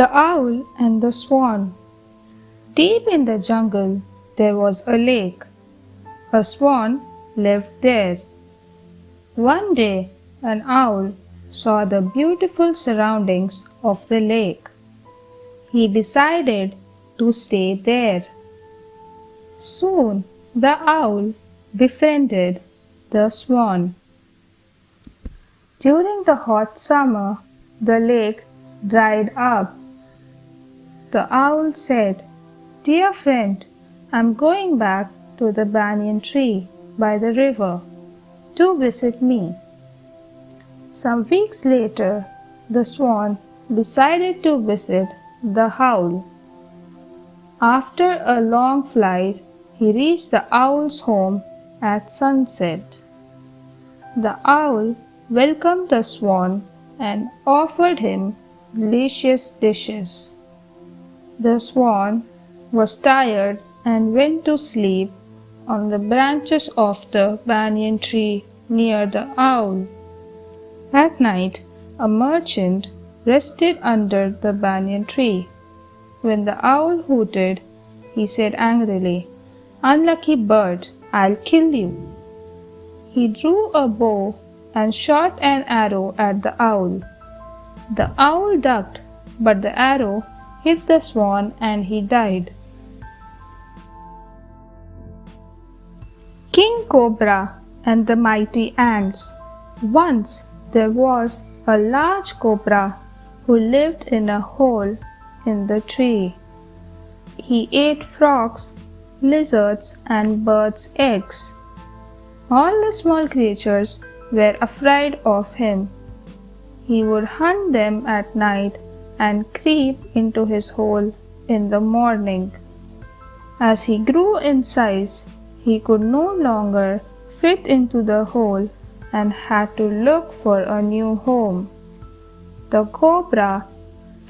The Owl and the Swan. Deep in the jungle there was a lake. A swan lived there. One day an owl saw the beautiful surroundings of the lake. He decided to stay there. Soon the owl befriended the swan. During the hot summer, the lake dried up. The owl said, "Dear friend, I'm going back to the banyan tree by the river to visit me." Some weeks later, the swan decided to visit the owl. After a long flight, he reached the owl's home at sunset. The owl welcomed the swan and offered him delicious dishes. The swan was tired and went to sleep on the branches of the banyan tree near the owl. At night, a merchant rested under the banyan tree. When the owl hooted, he said angrily, "Unlucky bird, I'll kill you." He drew a bow and shot an arrow at the owl. The owl ducked, but the arrow hit the swan and he died. King Cobra and the Mighty Ants. Once there was a large cobra who lived in a hole in the tree. He ate frogs, lizards, and birds' eggs. All the small creatures were afraid of him. He would hunt them at night and creep into his hole in the morning. As he grew in size, he could no longer fit into the hole and had to look for a new home. The cobra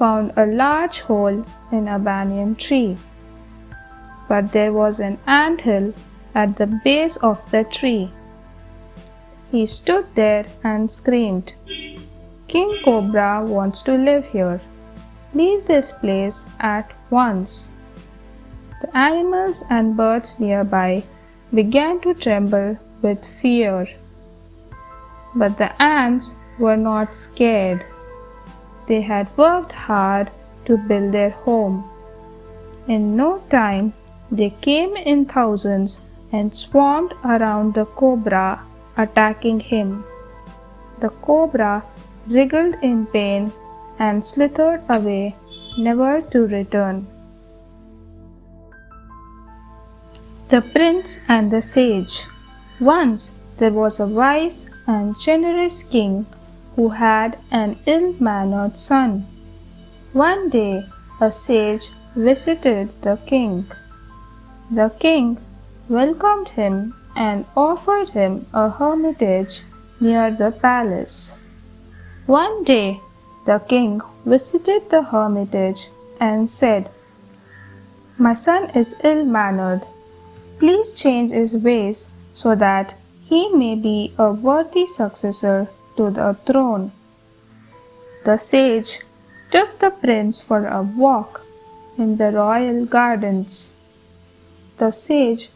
found a large hole in a banyan tree. But there was an anthill at the base of the tree. He stood there and screamed, "King Cobra wants to live here. Leave this place at once." The animals and birds nearby began to tremble with fear. But the ants were not scared. They had worked hard to build their home. In no time, they came in thousands and swarmed around the cobra, attacking him. The cobra wriggled in pain and slithered away, never to return. The Prince and the Sage. Once there was a wise and generous king who had an ill-mannered son. One day a sage visited the king. The king welcomed him and offered him a hermitage near the palace. One day the king visited the hermitage and said, "My son is ill-mannered. Please change his ways so that he may be a worthy successor to the throne." The sage took the prince for a walk in the royal gardens. The sage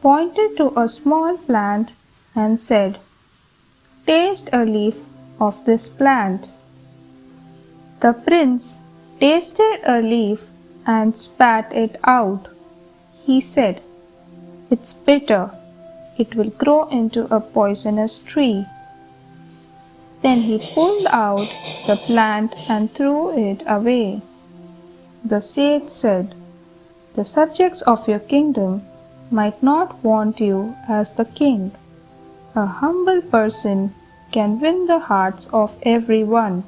pointed to a small plant and said, "Taste a leaf of this plant." The prince tasted a leaf and spat it out. He said, "It's bitter. It will grow into a poisonous tree." Then he pulled out the plant and threw it away. The sage said, "The subjects of your kingdom might not want you as the king. A humble person can win the hearts of everyone."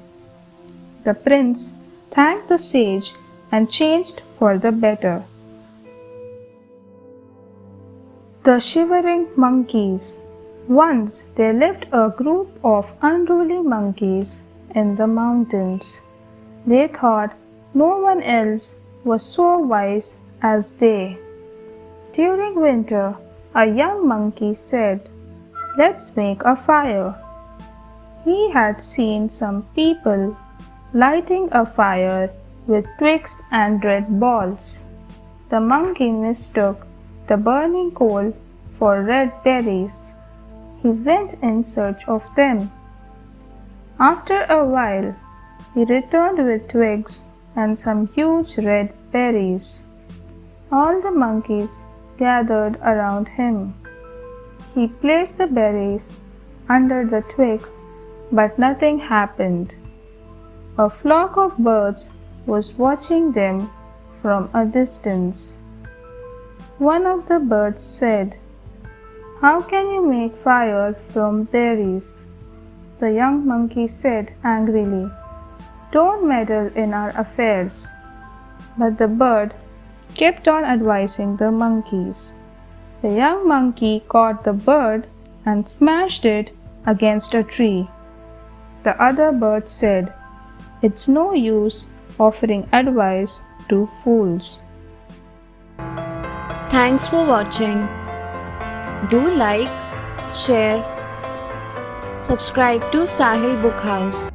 The prince thanked the sage and changed for the better. The Shivering Monkeys. Once there lived a group of unruly monkeys in the mountains. They thought no one else was so wise as they. During winter, a young monkey said, "Let's make a fire." He had seen some people lighting a fire with twigs and red balls. The monkey mistook the burning coal for red berries. He went in search of them. After a while, he returned with twigs and some huge red berries. All the monkeys gathered around him. He placed the berries under the twigs, but nothing happened. A flock of birds was watching them from a distance. One of the birds said, "How can you make fire from berries?" The young monkey said angrily, "Don't meddle in our affairs." But the bird kept on advising the monkeys. The young monkey caught the bird and smashed it against a tree. The other bird said, "It's no use offering advice to fools." Thanks for watching. Do like, share, subscribe to Sahil Book House.